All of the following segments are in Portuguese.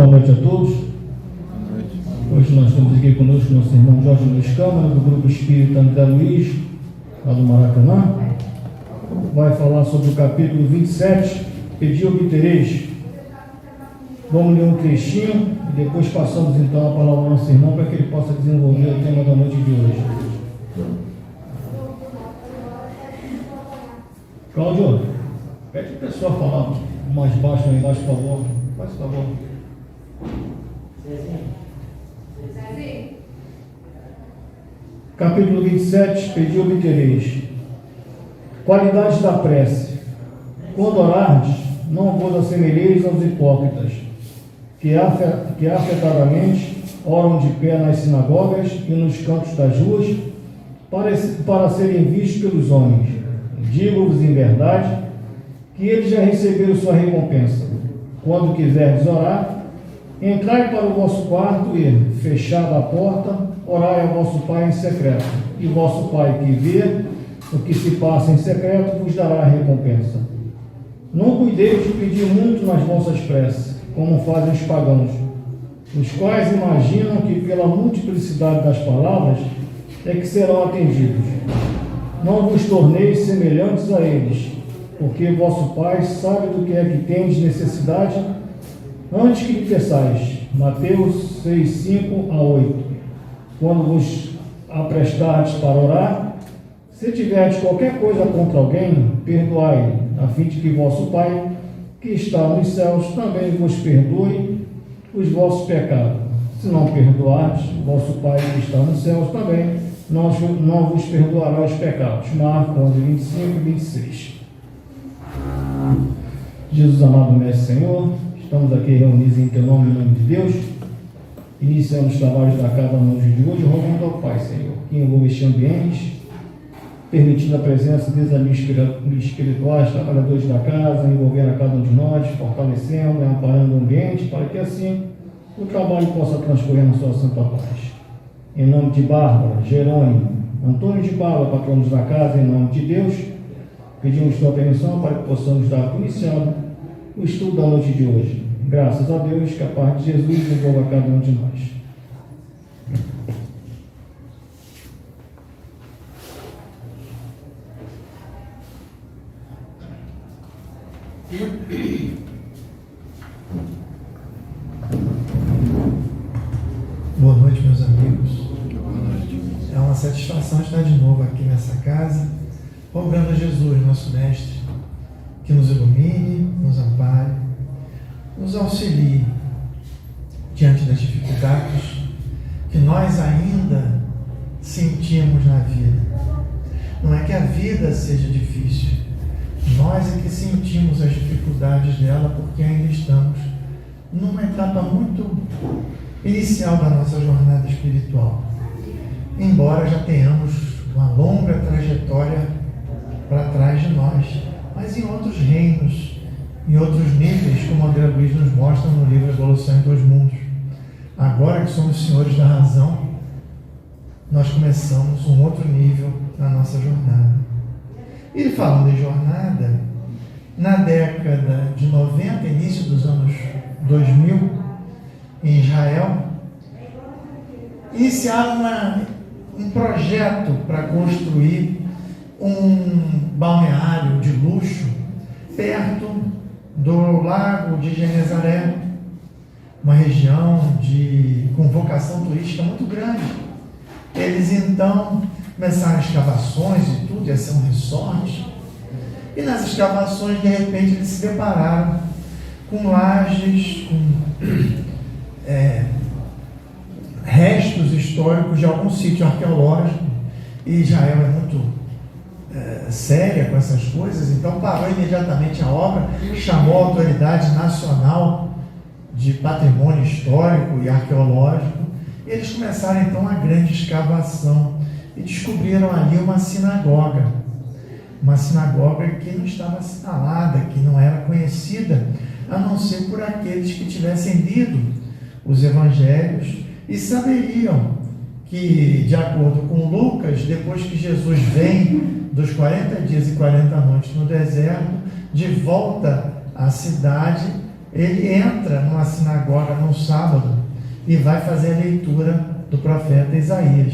Boa noite a todos. Hoje nós estamos aqui conosco nosso irmão Jorge Luiz Câmara, do Grupo Espírita André Luiz, lá do Maracanã. Vai falar sobre o capítulo 27, Pedi obtereis. Vamos ler um trechinho e depois passamos então a palavra ao nosso irmão para que ele possa desenvolver o tema da noite de hoje. Cláudio, pede para a pessoa falar mais baixo aí embaixo, por favor. Faz favor. Capítulo 27, Pedi obtereis. Qualidades da prece. Quando orardes, não vos assemelheis aos hipócritas, que afetadamente oram de pé nas sinagogas e nos cantos das ruas, para serem vistos pelos homens. Digo-vos em verdade, que eles já receberam sua recompensa. Quando quiserdes orar, entrai para o vosso quarto e, fechada a porta, orai ao vosso Pai em secreto. E vosso Pai que vê o que se passa em secreto vos dará a recompensa. Não cuideis de pedir muito nas vossas preces, como fazem os pagãos, os quais imaginam que pela multiplicidade das palavras é que serão atendidos. Não vos torneis semelhantes a eles, porque vosso Pai sabe do que é que tendes necessidade antes que lhe peçais. Mateus 6, 5 a 8. Quando vos aprestardes para orar, se tiverdes qualquer coisa contra alguém, perdoai, a fim de que vosso Pai, que está nos céus, também vos perdoe os vossos pecados. Se não perdoardes, vosso Pai, que está nos céus, também não vos perdoará os pecados. Marcos 11, 25 e 26. Jesus amado Mestre Senhor, estamos aqui reunidos em teu nome, em nome de Deus. Iniciamos os trabalhos da casa noite de hoje, rogando ao Pai, Senhor, que envolva este ambiente, permitindo a presença dos amigos espirituais, trabalhadores da casa, envolvendo a cada um de nós, fortalecendo, amparando o ambiente, para que assim o trabalho possa transcorrer na sua santa paz. Em nome de Bárbara, Jerônimo, Antônio de Paula, patronos da casa, em nome de Deus, pedimos tua permissão para que possamos dar iniciado o estudo da noite de hoje. Graças a Deus, que a paz de Jesus envolva cada um de nós. Boa noite, meus amigos. É uma satisfação estar de novo aqui nessa casa, rogando a Jesus, nosso Mestre, que nos ilumine, nos ampare, nos auxilie diante das dificuldades que nós ainda sentimos na vida. Não é que a vida seja difícil, nós é que sentimos as dificuldades dela porque ainda estamos numa etapa muito inicial da nossa jornada espiritual. Embora já tenhamos uma longa trajetória para trás de nós, mas em outros reinos, em outros níveis, como André Luiz nos mostra no livro Evolução em Dois Mundos. Agora que somos senhores da razão, nós começamos um outro nível na nossa jornada. E falando de jornada, na década de 90, início dos anos 2000, em Israel, iniciaram um projeto para construir um balneário de luxo perto do lago de Genezaré, uma região com vocação turística muito grande. Eles então começaram escavações e tudo, ia ser um resort, e nas escavações de repente eles se depararam com lajes, com restos históricos de algum sítio arqueológico, e Israel é muito séria com essas coisas, então parou imediatamente a obra, chamou a Autoridade Nacional de Patrimônio Histórico e Arqueológico, e eles começaram então a grande escavação e descobriram ali uma sinagoga que não estava assinalada, que não era conhecida, a não ser por aqueles que tivessem lido os evangelhos e saberiam que, de acordo com Lucas, depois que Jesus vem dos 40 dias e 40 noites no deserto, de volta à cidade, ele entra numa sinagoga no sábado e vai fazer a leitura do profeta Isaías.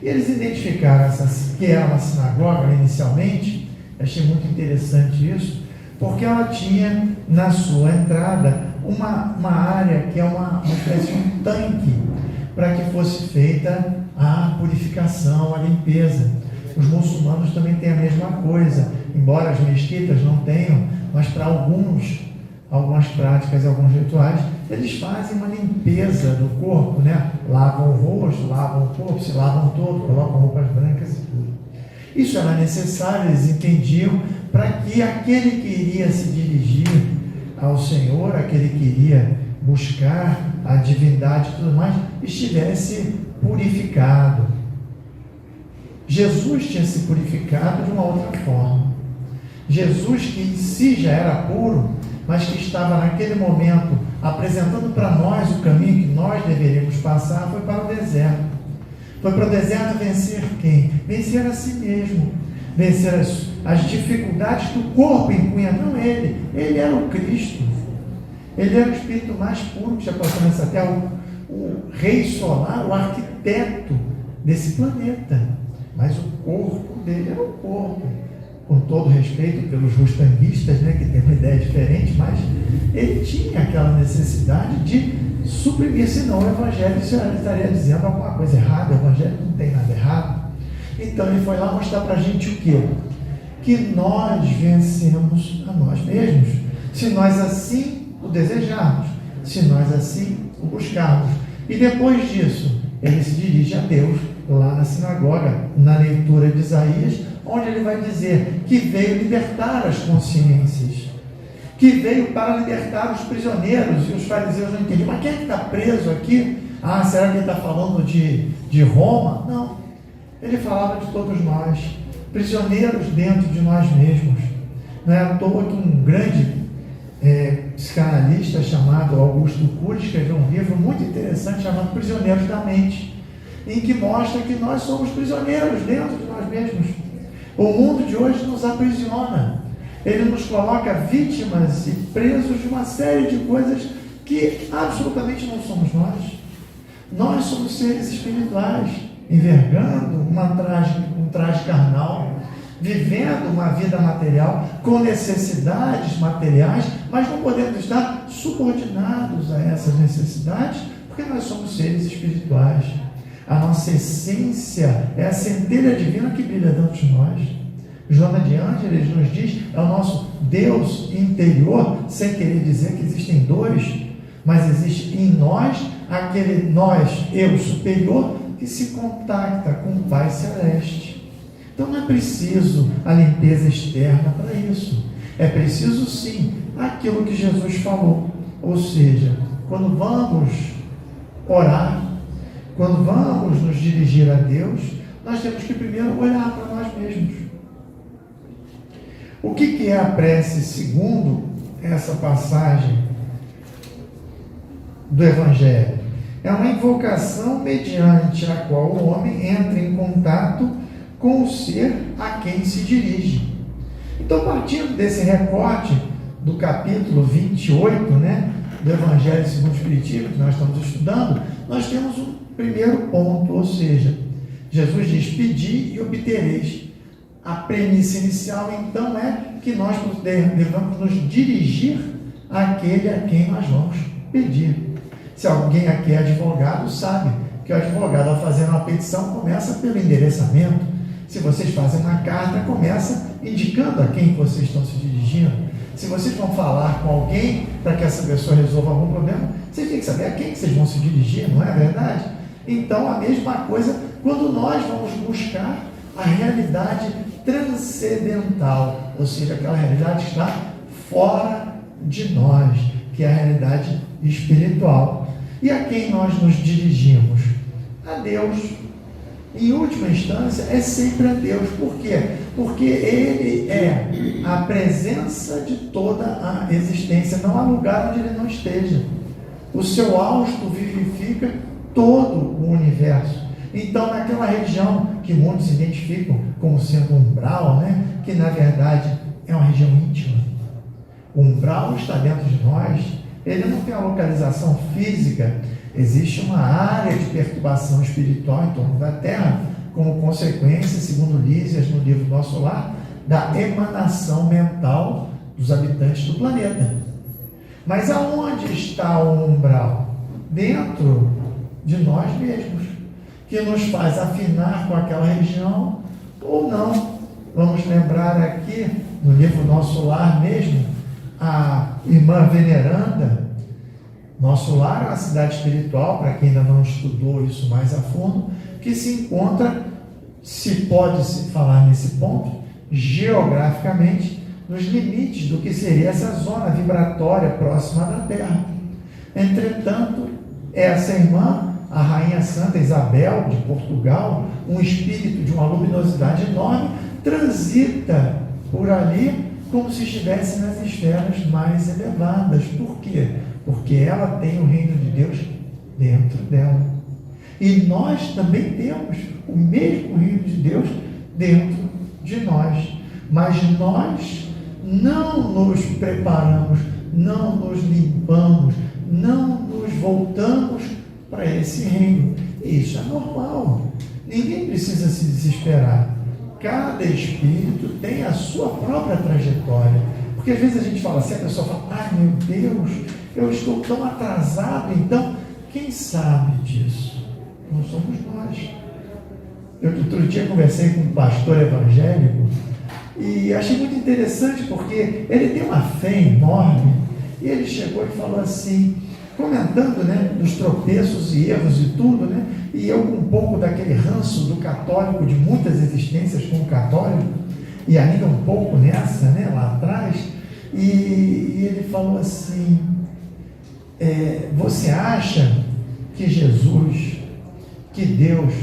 E eles identificaram que era uma sinagoga inicialmente. Achei muito interessante isso, porque ela tinha na sua entrada uma área que é uma espécie de um tanque para que fosse feita a purificação, a limpeza. Os muçulmanos também têm a mesma coisa, embora as mesquitas não tenham, mas para algumas práticas, alguns rituais, eles fazem uma limpeza do corpo, né? Lavam o rosto, lavam o corpo, se lavam todo, colocam roupas brancas e tudo. Isso era necessário, eles entendiam, para que aquele que iria se dirigir ao Senhor, aquele que iria buscar a divindade e tudo mais, estivesse purificado. Jesus tinha se purificado de uma outra forma. Jesus, que em si já era puro, mas que estava naquele momento apresentando para nós o caminho que nós deveríamos passar, foi para o deserto. Foi para o deserto vencer quem? Vencer a si mesmo, vencer as dificuldades que o corpo impunha. Não ele era o Cristo, ele era o espírito mais puro que já passou nessa terra, o rei solar, o arquiteto desse planeta, mas o corpo dele era o corpo. Com todo respeito pelos rustanguistas, né, que tem uma ideia diferente, mas ele tinha aquela necessidade de suprimir, senão o Evangelho estaria dizendo alguma coisa errada. O Evangelho não tem nada errado. Então ele foi lá mostrar para a gente o quê? Que nós vencemos a nós mesmos, se nós assim o desejarmos, se nós assim o buscarmos. E depois disso, ele se dirige a Deus, lá na sinagoga, na leitura de Isaías, onde ele vai dizer que veio libertar as consciências, que veio para libertar os prisioneiros. E os fariseus não entendiam, mas quem é que está preso aqui? Será que ele está falando de Roma? Não, ele falava de todos nós, prisioneiros dentro de nós mesmos. Não é à toa que um grande psicanalista chamado Augusto Cury escreveu um livro muito interessante chamado Prisioneiros da Mente, em que mostra que nós somos prisioneiros dentro de nós mesmos. O mundo de hoje nos aprisiona, ele nos coloca vítimas e presos de uma série de coisas que absolutamente não somos nós. Nós somos seres espirituais, envergando um traje carnal, vivendo uma vida material, com necessidades materiais, mas não podemos estar subordinados a essas necessidades, porque nós somos seres espirituais. A nossa essência é a centelha divina que brilha dentro de nós. Joana de Ângeles nos diz, é o nosso Deus interior, sem querer dizer que existem dois, mas existe em nós aquele nós, eu superior, que se contacta com o Pai Celeste. Então não é preciso a limpeza externa para isso. É preciso sim aquilo que Jesus falou. Ou seja, quando vamos orar, quando vamos nos dirigir a Deus, nós temos que primeiro olhar para nós mesmos. O que é a prece segundo essa passagem do Evangelho? É uma invocação mediante a qual o homem entra em contato com o ser a quem se dirige. Então, partindo desse recorte do capítulo 28, do Evangelho segundo o Espiritismo, que nós estamos estudando, nós temos um primeiro ponto, ou seja, Jesus diz, pedi e obtereis. A premissa inicial, então, é que nós devemos nos dirigir àquele a quem nós vamos pedir. Se alguém aqui é advogado, sabe que o advogado, ao fazer uma petição, começa pelo endereçamento. Se vocês fazem uma carta, começa indicando a quem vocês estão se dirigindo. Se vocês vão falar com alguém para que essa pessoa resolva algum problema, vocês têm que saber a quem que vocês vão se dirigir, não é verdade? Então, a mesma coisa quando nós vamos buscar a realidade transcendental, ou seja, aquela realidade que está fora de nós, que é a realidade espiritual. E a quem nós nos dirigimos? A Deus. Em última instância, é sempre a Deus. Por quê? Porque Ele é a presença de toda a existência. Não há lugar onde Ele não esteja. O seu hausto vivifica todo o universo. Então, naquela região que muitos identificam como sendo umbral, que na verdade é uma região íntima. O umbral está dentro de nós, ele não tem uma localização física, existe uma área de perturbação espiritual em torno da Terra, como consequência, segundo Lísias, no livro Nosso Lar, da emanação mental dos habitantes do planeta. Mas aonde está o umbral? Dentro de nós mesmos, que nos faz afinar com aquela região ou não. Vamos lembrar aqui, no livro Nosso Lar mesmo, a irmã veneranda. Nosso Lar é uma cidade espiritual, para quem ainda não estudou isso mais a fundo, que se encontra, se pode se falar nesse ponto, geograficamente, nos limites do que seria essa zona vibratória próxima da Terra. Entretanto, essa irmã, a Rainha Santa Isabel de Portugal, um espírito de uma luminosidade enorme, transita por ali como se estivesse nas esferas mais elevadas. Por quê? Porque ela tem o reino de Deus dentro dela. E nós também temos o mesmo reino de Deus dentro de nós. Mas nós não nos preparamos, não nos limpamos, não nos voltamos para esse reino. Isso é normal. Ninguém precisa se desesperar. Cada espírito tem a sua própria trajetória. Porque às vezes a gente fala assim, a pessoa fala, ai meu Deus, eu estou tão atrasado. Então, quem sabe disso? Não somos nós. Eu outro dia conversei com um pastor evangélico e achei muito interessante porque ele tem uma fé enorme e ele chegou e falou assim, comentando, né, dos tropeços e erros e tudo, né, e eu com um pouco daquele ranço do católico, de muitas existências com o católico, e ainda um pouco nessa, né, lá atrás, e ele falou assim, você acha que Jesus, que Deus,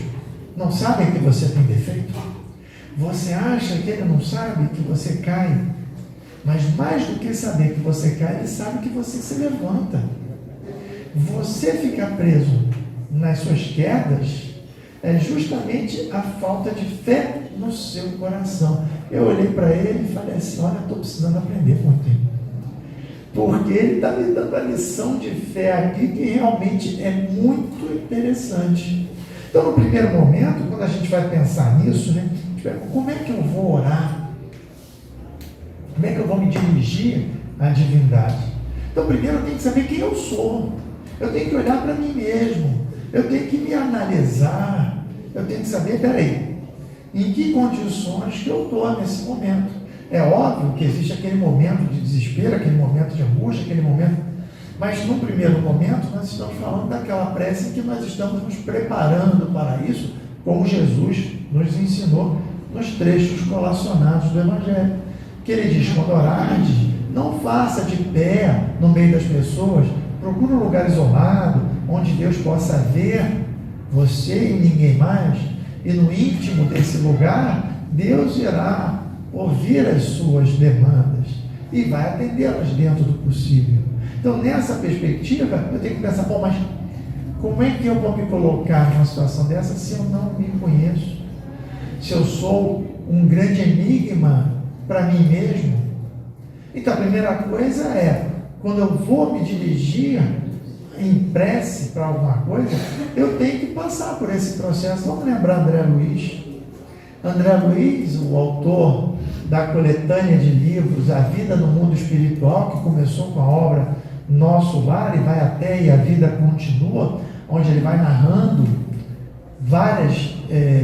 não sabe que você tem defeito? Você acha que Ele não sabe que você cai? Mas mais do que saber que você cai, Ele sabe que você se levanta. Você ficar preso nas suas quedas é justamente a falta de fé no seu coração. Eu olhei para ele e falei assim, olha, estou precisando aprender muito. Porque ele está me dando a lição de fé aqui que realmente é muito interessante. Então, no primeiro momento, quando a gente vai pensar nisso, né, como é que eu vou orar? Como é que eu vou me dirigir à divindade? Então, primeiro eu tenho que saber quem eu sou. Eu tenho que olhar para mim mesmo. Eu tenho que me analisar. Eu tenho que saber, peraí, em que condições que eu estou nesse momento. É óbvio que existe aquele momento de desespero, aquele momento de angústia, aquele momento... Mas, no primeiro momento, nós estamos falando daquela prece em que nós estamos nos preparando para isso, como Jesus nos ensinou nos trechos colacionados do Evangelho. Que ele diz, quando orares, não faça de pé no meio das pessoas, procure um lugar isolado, onde Deus possa ver você e ninguém mais, e no íntimo desse lugar, Deus irá ouvir as suas demandas e vai atendê-las dentro do possível. Então, nessa perspectiva, eu tenho que pensar, bom, mas como é que eu vou me colocar numa situação dessa se eu não me conheço? Se eu sou um grande enigma para mim mesmo? Então, a primeira coisa é, quando eu vou me dirigir em prece para alguma coisa, eu tenho que passar por esse processo. Vamos lembrar André Luiz. André Luiz, o autor da coletânea de livros A Vida no Mundo Espiritual, que começou com a obra Nosso Lar e vai até E a Vida Continua, onde ele vai narrando várias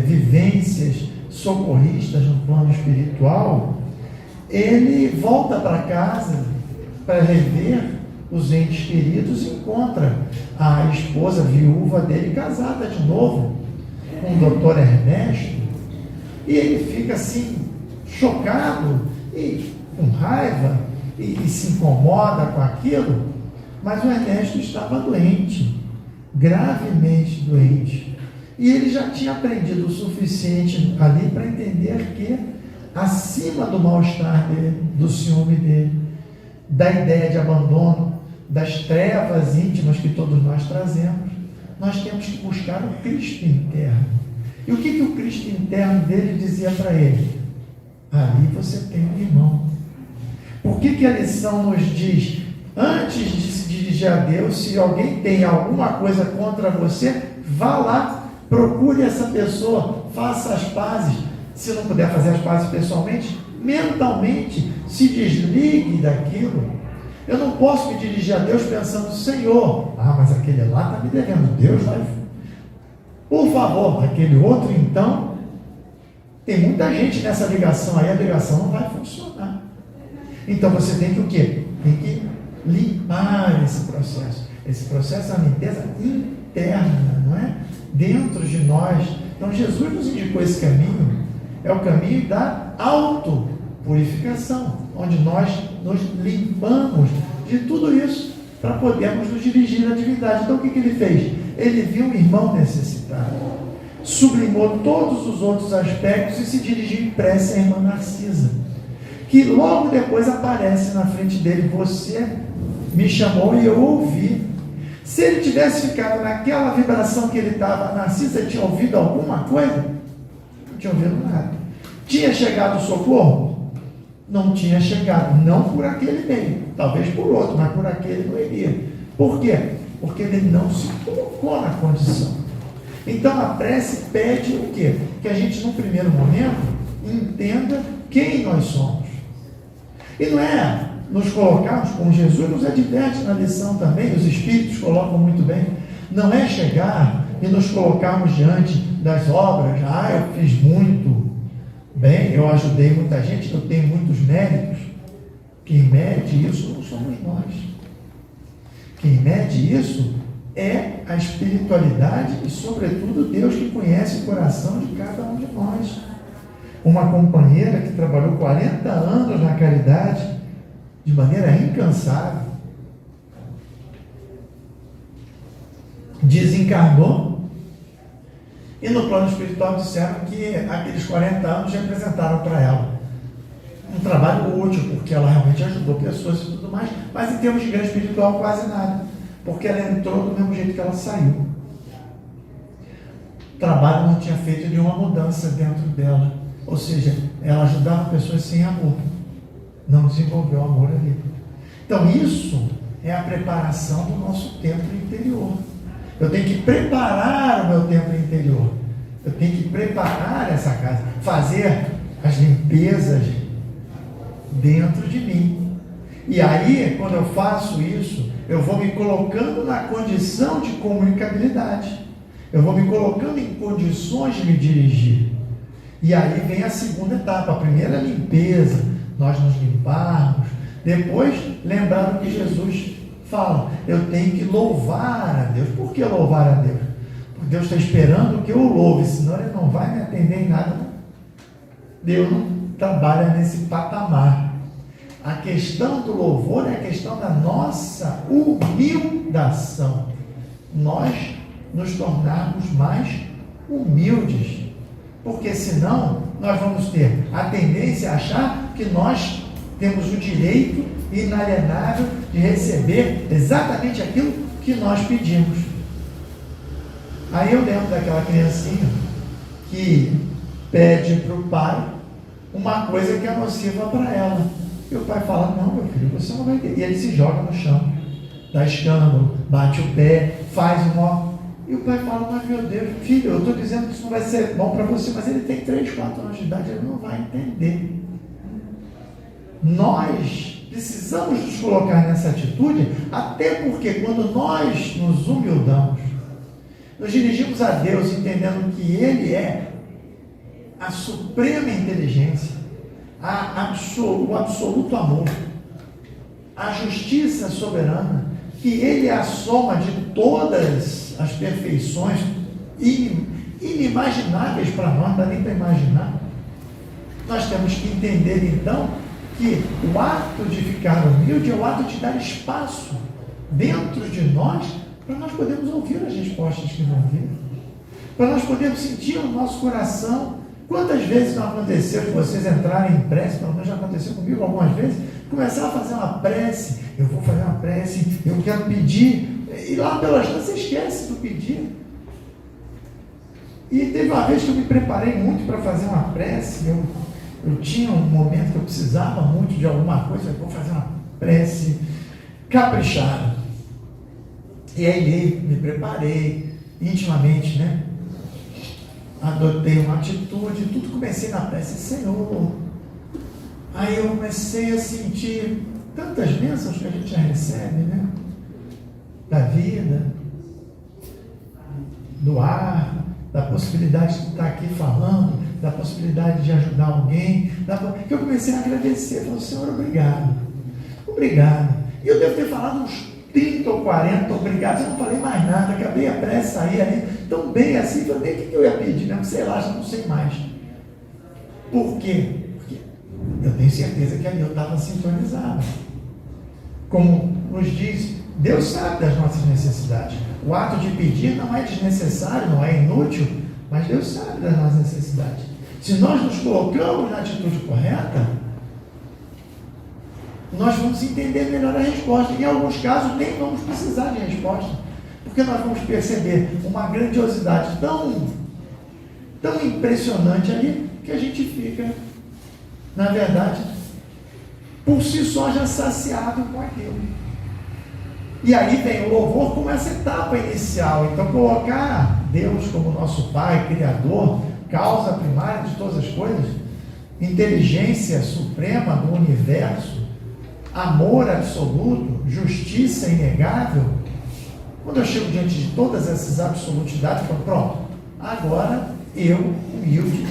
vivências socorristas no plano espiritual. Ele volta para casa para rever os entes queridos e encontra a esposa viúva dele casada de novo com o doutor Ernesto, e ele fica assim chocado e com raiva e se incomoda com aquilo, mas o Ernesto estava doente, gravemente doente, e ele já tinha aprendido o suficiente ali para entender que acima do mal-estar dele, do ciúme dele, da ideia de abandono, das trevas íntimas que todos nós trazemos, nós temos que buscar o Cristo interno. E o que o Cristo interno dele dizia para ele? Ali você tem um irmão. Por que a lição nos diz antes de se dirigir a Deus, se alguém tem alguma coisa contra você, vá lá, procure essa pessoa, faça as pazes. Se não puder fazer as pazes pessoalmente, mentalmente, se desligue daquilo. Eu não posso me dirigir a Deus pensando, Senhor, mas aquele lá está me devendo, Deus vai... Por favor, aquele outro então, tem muita gente nessa ligação aí, a ligação não vai funcionar. Então você tem que o quê? Tem que limpar esse processo. Esse processo é uma limpeza interna, não é? Dentro de nós. Então Jesus nos indicou esse caminho, é o caminho da autopurificação, onde nós nos limpamos de tudo isso para podermos nos dirigir à divindade. Então o que ele fez? Ele viu um irmão necessitado, sublimou todos os outros aspectos e se dirigiu em prece à irmã Narcisa, que logo depois aparece na frente dele: você me chamou e eu ouvi. Se ele tivesse ficado naquela vibração que ele estava, a Narcisa tinha ouvido alguma coisa? Não tinha ouvido nada. Tinha chegado o socorro? Não tinha chegado, não por aquele meio, talvez por outro, mas por aquele não iria. Por quê? Porque ele não se colocou na condição. Então a prece pede o quê? Que a gente, num primeiro momento, entenda quem nós somos. E não é nos colocarmos, como Jesus nos adverte na lição também, os Espíritos colocam muito bem, não é chegar e nos colocarmos diante das obras, eu fiz muito bem, eu ajudei muita gente, eu tenho muitos méritos. Quem mede isso não somos nós. Quem mede isso é a espiritualidade e, sobretudo, Deus, que conhece o coração de cada um de nós. Uma companheira que trabalhou 40 anos na caridade, de maneira incansável, desencarnou, e no plano espiritual disseram que aqueles 40 anos representaram para ela um trabalho útil, porque ela realmente ajudou pessoas e tudo mais, mas em termos de ganho espiritual quase nada, porque ela entrou do mesmo jeito que ela saiu. O trabalho não tinha feito nenhuma mudança dentro dela, ou seja, ela ajudava pessoas sem amor, não desenvolveu amor ali. Então isso é a preparação do nosso templo interior. Eu tenho que preparar o meu templo interior, eu tenho que preparar essa casa, fazer as limpezas dentro de mim. E aí, quando eu faço isso, eu vou me colocando na condição de comunicabilidade, eu vou me colocando em condições de me dirigir. E aí vem a segunda etapa. A primeira é a limpeza, nós nos limparmos. Depois, lembrar o que Jesus fala: eu tenho que louvar a Deus. Por que louvar a Deus? Porque Deus está esperando que eu o louve, senão Ele não vai me atender em nada. Deus não trabalha nesse patamar. A questão do louvor é a questão da nossa humildação. Nós nos tornarmos mais humildes, porque senão nós vamos ter a tendência a achar que nós temos o direito inalienável de receber exatamente aquilo que nós pedimos. Aí eu lembro daquela criancinha que pede para o pai uma coisa que é nociva para ela. E o pai fala: não, meu filho, você não vai ter. E ele se joga no chão, dá escândalo, bate o pé, faz um ó. E o pai fala: mas meu Deus, filho, eu estou dizendo que isso não vai ser bom para você, mas ele tem 3, 4 anos de idade, ele não vai entender. Nós precisamos nos colocar nessa atitude, até porque quando nós nos humildamos, nos dirigimos a Deus entendendo que Ele é a suprema inteligência, o absoluto amor, a justiça soberana, que Ele é a soma de todas as perfeições inimagináveis para nós, não dá nem para imaginar. Nós temos que entender então que o ato de ficar humilde é o ato de dar espaço dentro de nós para nós podermos ouvir as respostas que vão vir, para nós podermos sentir no nosso coração. Quantas vezes não aconteceu de vocês entrarem em prece, pelo menos já aconteceu comigo algumas vezes, começar a fazer uma prece, eu vou fazer uma prece, eu quero pedir, e lá pelas tantas você esquece do pedir. E teve uma vez que eu me preparei muito para fazer uma prece, eu tinha um momento que eu precisava muito de alguma coisa, eu vou fazer uma prece, caprichado. E aí me preparei intimamente, né? Adotei uma atitude, tudo comecei na prece, Senhor. Aí eu comecei a sentir tantas bênçãos que a gente já recebe, né? Da vida, do ar, da possibilidade de estar aqui falando, da possibilidade de ajudar alguém, que eu comecei a agradecer. Falei, Senhor, obrigado. Obrigado. E eu devo ter falado uns 30 ou 40 obrigados, eu não falei mais nada, acabei a prece, saí ali, tão bem assim, falei, o que eu ia pedir mesmo? Sei lá, já não sei mais. Por quê? Porque eu tenho certeza que ali eu estava sintonizado. Como nos diz, Deus sabe das nossas necessidades. O ato de pedir não é desnecessário, não é inútil, mas Deus sabe das nossas necessidades. Se nós nos colocamos na atitude correta, nós vamos entender melhor a resposta. Em alguns casos, nem vamos precisar de resposta, porque nós vamos perceber uma grandiosidade tão impressionante ali, que a gente fica, na verdade, por si só já saciado com aquilo. E aí vem o louvor como essa etapa inicial. Então, colocar Deus como nosso Pai, Criador, causa primária de todas as coisas, inteligência suprema do universo, amor absoluto, justiça inegável. Quando eu chego diante de todas essas absolutidades, eu falo, pronto, agora eu, humilde,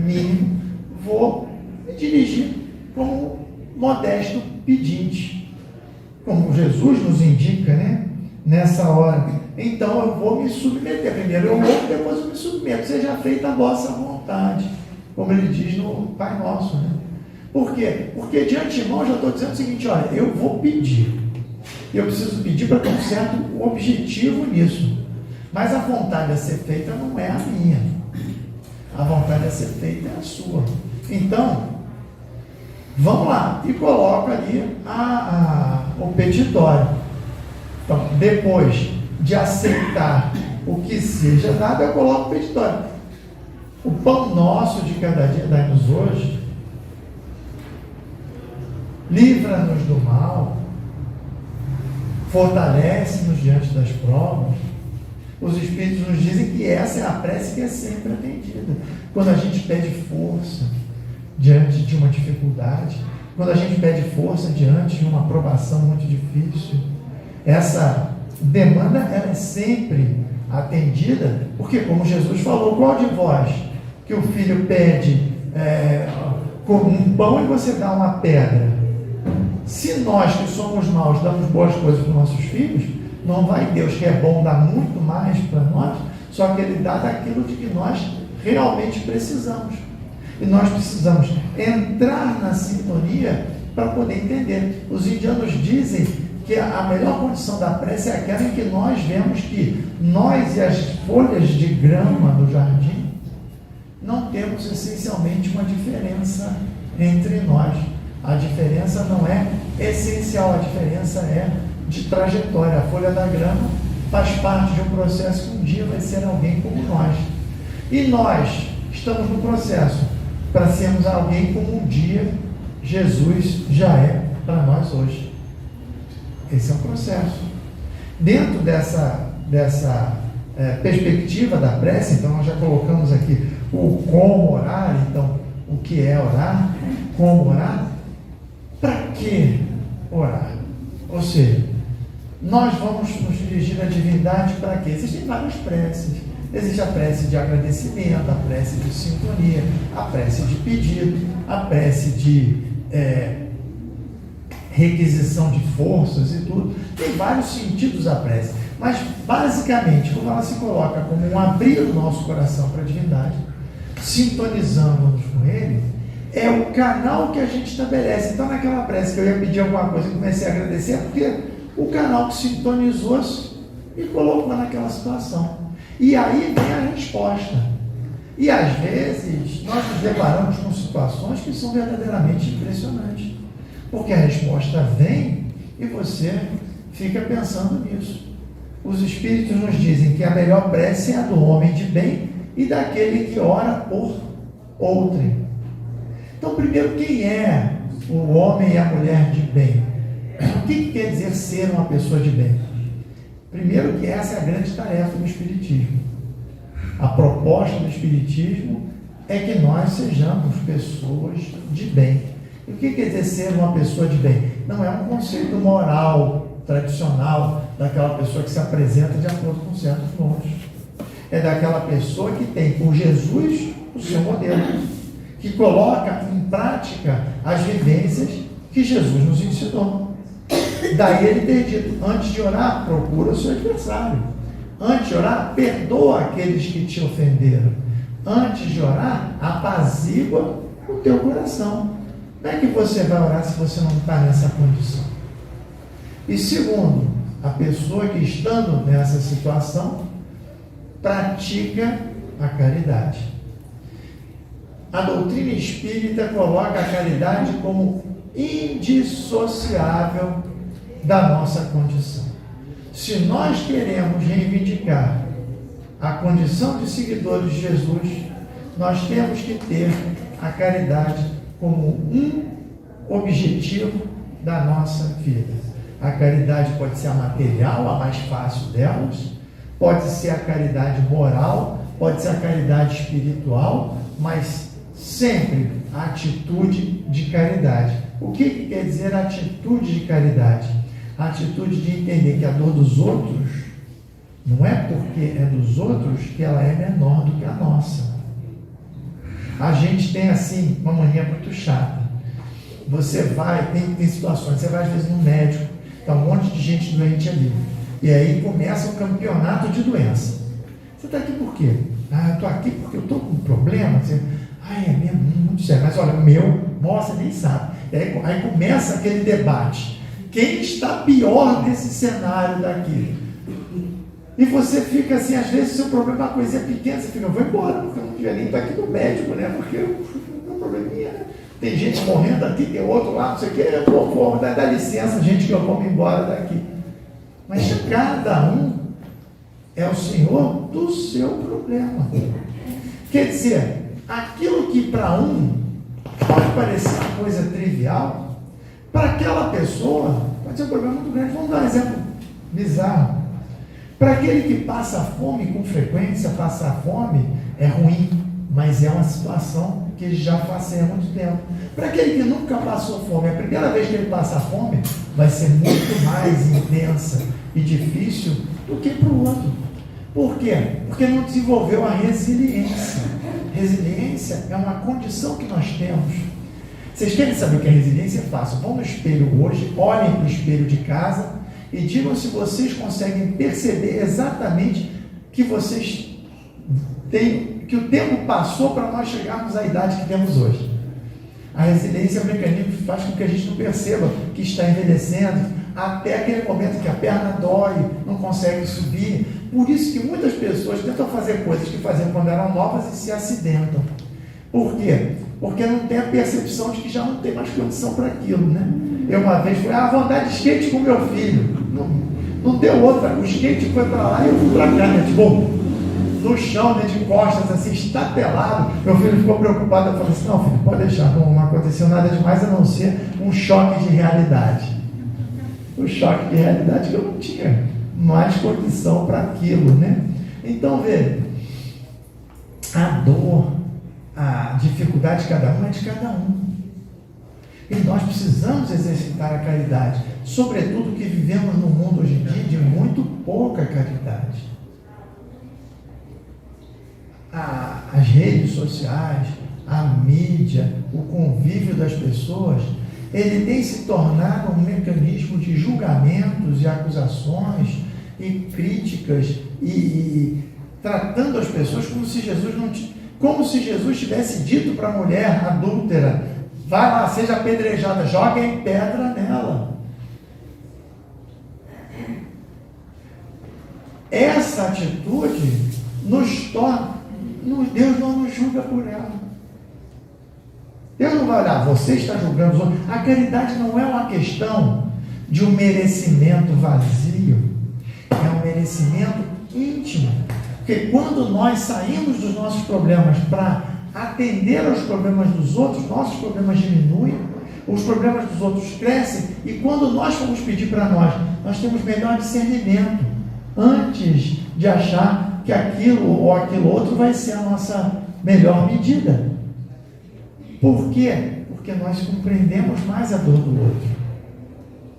mínimo, vou me dirigir como modesto pedinte, como Jesus nos indica, né? Nessa hora. Então eu vou me submeter. Primeiro eu louvo, depois eu me submeto. Seja feita a vossa vontade, como ele diz no Pai Nosso, né? Por quê? Porque de antemão eu já estou dizendo o seguinte, olha, eu vou pedir. Eu preciso pedir para ter um certo objetivo nisso. Mas a vontade a ser feita não é a minha. A vontade a ser feita é a sua. Então, vamos lá. E coloca ali o petitório. Então, depois de aceitar o que seja dado, eu coloco o petitório. O pão nosso de cada dia dai-nos hoje. Livra-nos do mal, fortalece-nos diante das provas. Os Espíritos nos dizem que essa é a prece que é sempre atendida. Quando a gente pede força diante de uma dificuldade, quando a gente pede força diante de uma provação muito difícil, essa demanda ela é sempre atendida, porque como Jesus falou, qual de vós que o filho pede um pão e você dá uma pedra? Se nós que somos maus damos boas coisas para os nossos filhos, não vai Deus que é bom dar muito mais para nós, só que Ele dá daquilo de que nós realmente precisamos. E nós precisamos entrar na sintonia para poder entender. Os indianos dizem que a melhor condição da prece é aquela em que nós vemos que nós e as folhas de grama do jardim não temos essencialmente uma diferença entre nós. A diferença não é essencial, a diferença é de trajetória. A folha da grama faz parte de um processo que um dia vai ser alguém como nós. E nós estamos no processo para sermos alguém como um dia Jesus já é para nós hoje. Esse é um processo. Dentro dessa perspectiva da prece, então nós já colocamos aqui o como orar, então o que é orar, como orar, para que orar? Ou seja, nós vamos nos dirigir à divindade para quê? Existem várias preces. Existe a prece de agradecimento, a prece de sintonia, a prece de pedido, a prece de requisição de forças e tudo. Tem vários sentidos a prece. Mas, basicamente, como ela se coloca como um abrir o nosso coração para a divindade, sintonizando-nos com Ele, é o canal que a gente estabelece. Então, naquela prece que eu ia pedir alguma coisa e comecei a agradecer, é porque o canal que sintonizou-se me colocou naquela situação. E aí vem a resposta. E às vezes nós nos deparamos com situações que são verdadeiramente impressionantes. Porque a resposta vem e você fica pensando nisso. Os Espíritos nos dizem que a melhor prece é a do homem de bem e daquele que ora por outrem. Então, primeiro, quem é o homem e a mulher de bem? que quer dizer ser uma pessoa de bem? Primeiro que essa é a grande tarefa do Espiritismo. A proposta do Espiritismo é que nós sejamos pessoas de bem. E o que quer dizer ser uma pessoa de bem? Não é um conceito moral, tradicional, daquela pessoa que se apresenta de acordo com certos normas. É daquela pessoa que tem por Jesus o seu modelo, que coloca em prática as vivências que Jesus nos ensinou. Daí ele ter dito, antes de orar, procura o seu adversário. Antes de orar, perdoa aqueles que te ofenderam. Antes de orar, apazigua o teu coração. Como é que você vai orar se você não está nessa condição? E segundo, a pessoa que estando nessa situação, pratica a caridade. A doutrina espírita coloca a caridade como indissociável da nossa condição. Se nós queremos reivindicar a condição de seguidores de Jesus, nós temos que ter a caridade como um objetivo da nossa vida. A caridade pode ser a material, a mais fácil delas, pode ser a caridade moral, pode ser a caridade espiritual, mas sempre a atitude de caridade. O que quer dizer a atitude de caridade? A atitude de entender que a dor dos outros não é porque é dos outros que ela é menor do que a nossa. A gente tem assim uma mania muito chata. Você vai, tem situações, você vai às vezes no médico, está um monte de gente doente ali, e aí começa um campeonato de doença. Você está aqui por quê? Eu estou aqui porque eu estou com um problema. Você, é mesmo, muito sério, mas olha, o meu, nossa, nem sabe. Aí começa aquele debate. Quem está pior nesse cenário daqui? E você fica assim, às vezes o seu problema é uma coisinha pequena, você fica, eu vou embora, porque eu não queria nem estar aqui no médico, né? Porque não é probleminha, né? Tem gente morrendo aqui, tem outro lá, não sei o que, eu vou dar licença, gente, que eu vou me embora daqui. Mas cada um é o senhor do seu problema. Quer dizer, aquilo que para um pode parecer uma coisa trivial, para aquela pessoa pode ser um problema muito grande. Vamos dar um exemplo bizarro. Para aquele que passa fome com frequência, passar fome é ruim, mas é uma situação que ele já passa há muito tempo. Para aquele que nunca passou fome, a primeira vez que ele passa fome vai ser muito mais intensa e difícil do que para o outro. Por quê? Porque não desenvolveu a resiliência. Resiliência é uma condição que nós temos. Vocês querem saber o que é resiliência? É fácil. Vão no espelho hoje, olhem para o espelho de casa e digam se vocês conseguem perceber exatamente que vocês têm, que o tempo passou para nós chegarmos à idade que temos hoje. A resiliência é um mecanismo que faz com que a gente não perceba que está envelhecendo, até aquele momento que a perna dói, não consegue subir. Por isso que muitas pessoas tentam fazer coisas que faziam quando eram novas e se acidentam. Por quê? Porque não tem a percepção de que já não tem mais condição para aquilo, né? Eu uma vez fui, vou andar de skate com meu filho. Não deu outra. O skate foi para lá e eu fui para cá, né? Tipo, no chão, né, de costas, assim, estatelado. Meu filho ficou preocupado. Eu falei assim, não, filho, pode deixar. Não aconteceu nada demais a não ser um choque de realidade. O choque de realidade que eu não tinha mais condição para aquilo, né? Então, veja, a dor, a dificuldade de cada um é de cada um. E nós precisamos exercitar a caridade, sobretudo que vivemos num mundo hoje em dia de muito pouca caridade. As redes sociais, a mídia, o convívio das pessoas, ele tem se tornado um mecanismo de julgamentos e acusações e críticas e tratando as pessoas como se Jesus tivesse dito para a mulher adúltera, vai lá, seja apedrejada, joguem pedra nela. Essa atitude nos torna, Deus não nos julga por ela. Deus não vai olhar, você está julgando os outros. A caridade não é uma questão de um merecimento vazio, é um merecimento íntimo. Porque quando nós saímos dos nossos problemas para atender aos problemas dos outros, nossos problemas diminuem. os problemas dos outros crescem, e quando nós formos pedir para nós temos melhor discernimento, antes de achar que aquilo ou aquilo outro vai ser a nossa melhor medida. Por quê? Porque nós compreendemos mais a dor do outro.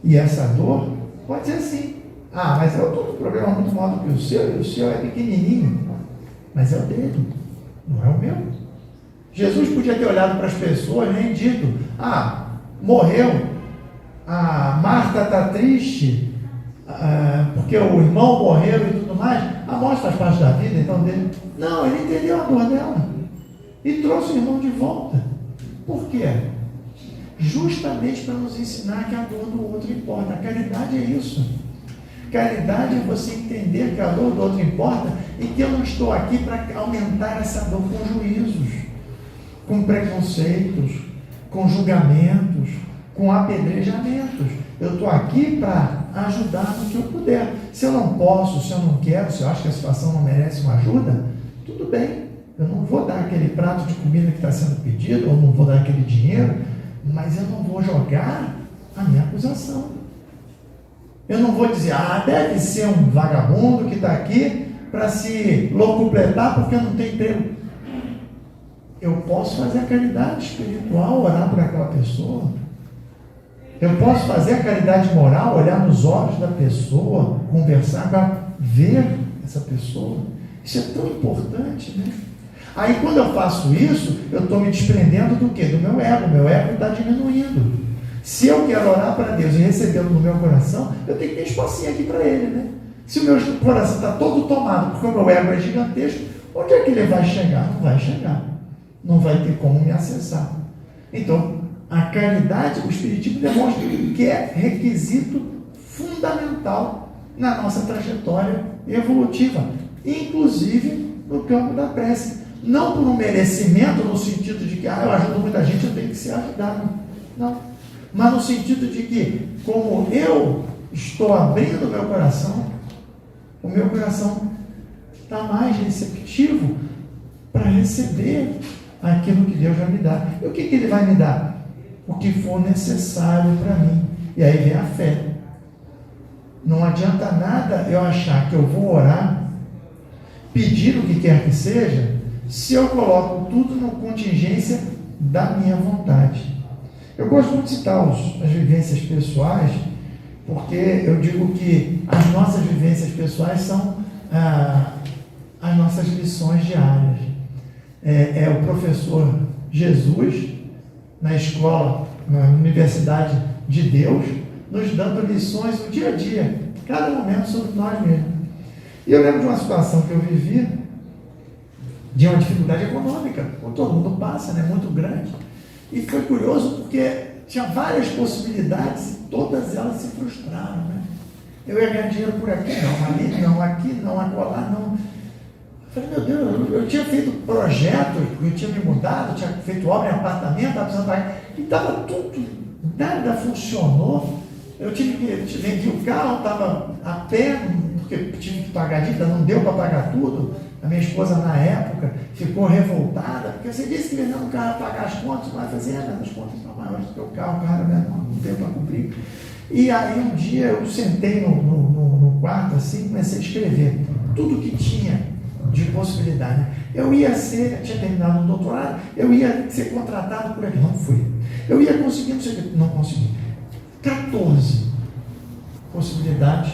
E essa dor pode ser assim: ah, mas eu estou com um problema muito maior do que o seu, e o seu é pequenininho. Mas é o dele, não é o meu. Jesus podia ter olhado para as pessoas, nem dito: ah, morreu, a Marta está triste, porque o irmão morreu e tudo mais. A morte faz parte da vida, então dele. Não, ele entendeu a dor dela e trouxe o irmão de volta. Por quê? Justamente para nos ensinar que a dor do outro importa. A caridade é isso. Caridade é você entender que a dor do outro importa e que eu não estou aqui para aumentar essa dor com juízos, com preconceitos, com julgamentos, com apedrejamentos. Eu estou aqui para ajudar no que eu puder. Se eu não posso, se eu não quero, se eu acho que a situação não merece uma ajuda, tudo bem. Eu não vou dar aquele prato de comida que está sendo pedido, ou não vou dar aquele dinheiro, mas eu não vou jogar a minha acusação. Eu não vou dizer: ah, deve ser um vagabundo que está aqui para se locupletar porque não tem emprego. Eu posso fazer a caridade espiritual, orar por aquela pessoa. Eu posso fazer a caridade moral, olhar nos olhos da pessoa, conversar com ela, ver essa pessoa. Isso é tão importante, né? Aí quando eu faço isso, eu estou me desprendendo do quê? Do meu ego. Meu ego está diminuindo. Se eu quero orar para Deus e recebê-lo no meu coração, eu tenho que ter espacinho aqui para Ele, né? Se o meu coração está todo tomado, porque o meu ego é gigantesco, onde é que ele vai chegar? Não vai chegar. Não vai ter como me acessar. Então, a caridade, o Espiritismo demonstra que é requisito fundamental na nossa trajetória evolutiva, inclusive no campo da prece. Não por um merecimento, no sentido de que eu ajudo muita gente, eu tenho que ser ajudado. Não. Mas no sentido de que, como eu estou abrindo meu coração, o meu coração está mais receptivo para receber aquilo que Deus vai me dar. E o que Ele vai me dar? O que for necessário para mim. E aí vem a fé. Não adianta nada eu achar que eu vou orar, pedir o que quer que seja, se eu coloco tudo na contingência da minha vontade. Eu gosto muito de citar as vivências pessoais, porque eu digo que as nossas vivências pessoais são as nossas lições diárias. É o professor Jesus, na escola, na Universidade de Deus, nos dando lições no dia a dia, cada momento sobre nós mesmos. E eu lembro de uma situação que eu vivi, de uma dificuldade econômica, como todo mundo passa, né, muito grande. E foi curioso porque tinha várias possibilidades e todas elas se frustraram, né? Eu ia ganhar dinheiro por aqui, não, ali não, aqui não, acolá não. Eu falei: meu Deus, eu tinha feito projetos, eu tinha me mudado, tinha feito obra em apartamento, estava precisando pagar, e estava tudo, nada funcionou. Eu tive que vender o carro, estava a pé, porque tive que pagar a dívida, não deu para pagar tudo. A minha esposa, na época, ficou revoltada, porque você disse que vendendo o carro para pagar as contas, mas fazia, as contas são maiores do que o carro era menor, não deu para cumprir. E aí um dia eu sentei no quarto assim, comecei a escrever tudo que tinha de possibilidade. Eu ia tinha terminado um doutorado, eu ia ser contratado por aqui, não fui. Eu ia conseguir, não consegui. 14 possibilidades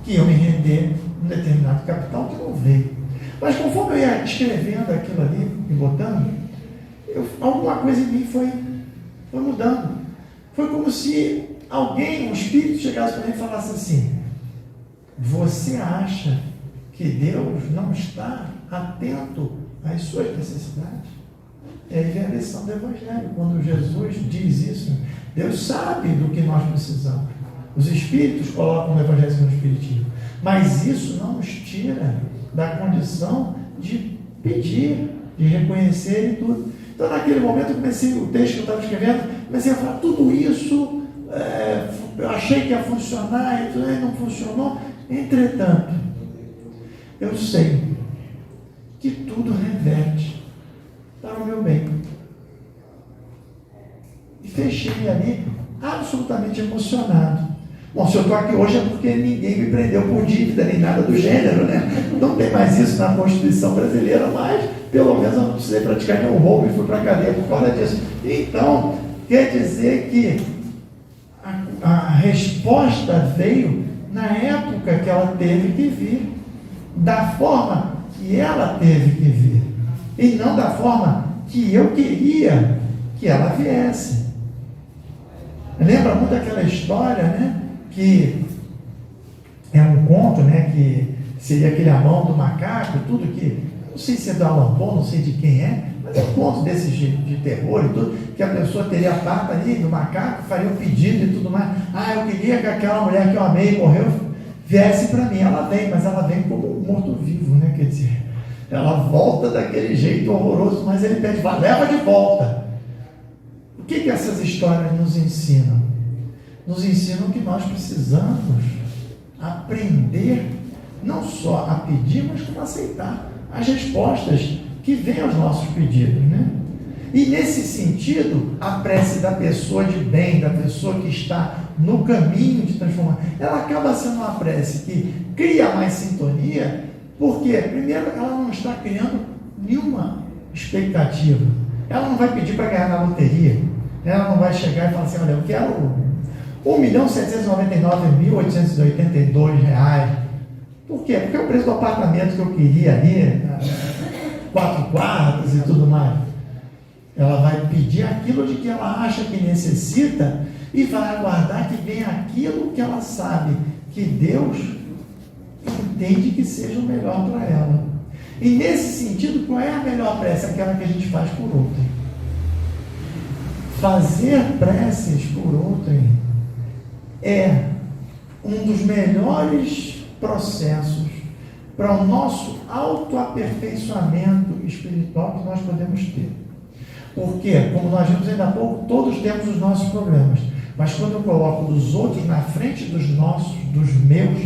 que iam me render um determinado capital que não veio. Mas conforme eu ia escrevendo aquilo ali e botando, alguma coisa em mim foi mudando. Foi como se alguém, um espírito, chegasse para mim e falasse assim: você acha que Deus não está atento às suas necessidades? E aí vem a lição do Evangelho, quando Jesus diz isso. Deus sabe do que nós precisamos. Os espíritos colocam no Evangelho segundo o Espiritismo. Mas isso não nos tira da condição de pedir, de reconhecer e tudo. Então, naquele momento, eu comecei, o texto que eu estava escrevendo, comecei a falar tudo isso, eu achei que ia funcionar, e tudo, não funcionou. Entretanto, eu sei que tudo reverte para o meu bem. E fechei ali, absolutamente emocionado. Bom, se eu estou aqui hoje é porque ninguém me prendeu por dívida, nem nada do gênero, né? Não tem mais isso na Constituição brasileira, mas pelo menos eu não precisei praticar nenhum roubo e fui para a cadeia por causa disso. Então, quer dizer que a resposta veio na época que ela teve que vir, da forma que ela teve que vir, e não da forma que eu queria que ela viesse. Lembra muito daquela história, né? Que é um conto, né? Que seria aquele A Mão do Macaco, tudo que, não sei se é do Allan Poe, não sei de quem é, mas é um conto desses de terror e tudo, que a pessoa teria a pata ali do macaco, faria um pedido e tudo mais. Eu queria que aquela mulher que eu amei e morreu viesse para mim. Ela vem, mas ela vem como um morto-vivo, né? Quer dizer, ela volta daquele jeito horroroso, mas ele pede, leva de volta. O que essas histórias nos ensinam? Nos ensinam que nós precisamos aprender não só a pedir, mas como a aceitar as respostas que vêm aos nossos pedidos, né? E nesse sentido, a prece da pessoa de bem, da pessoa que está no caminho de transformar, ela acaba sendo uma prece que cria mais sintonia, porque, primeiro, ela não está criando nenhuma expectativa. Ela não vai pedir para ganhar na loteria. Ela não vai chegar e falar assim, olha, eu quero R$1.799.882. Por quê? Porque é o preço do apartamento que eu queria ali, 4 quartos e tudo mais. Ela vai pedir aquilo de que ela acha que necessita e vai aguardar que venha aquilo que ela sabe que Deus entende que seja o melhor para ela. E nesse sentido, qual é a melhor prece? Aquela que a gente faz por outrem. Fazer preces por outrem é um dos melhores processos para o nosso autoaperfeiçoamento espiritual que nós podemos ter. Porque, como nós vimos ainda há pouco, todos temos os nossos problemas. Mas quando eu coloco os outros na frente dos nossos, dos meus,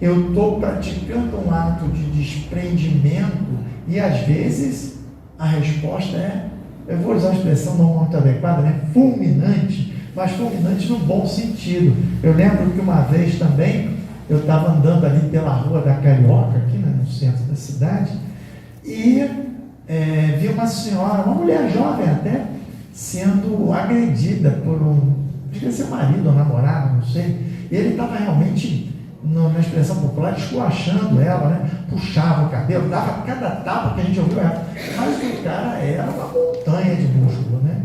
eu estou praticando um ato de desprendimento e, às vezes, a resposta é, eu vou usar a expressão não muito adequada, né? Fulminante, mas fulminante no bom sentido. Eu lembro que uma vez também, eu estava andando ali pela rua da Carioca, aqui, né, no centro da cidade, e vi uma senhora, uma mulher jovem até, sendo agredida por devia ser marido ou namorado, não sei. E ele estava realmente, na expressão popular, esculachando ela, né? Puxava o cabelo, dava cada tapa que a gente ouviu ela. Mas o cara era uma montanha de músculo, né?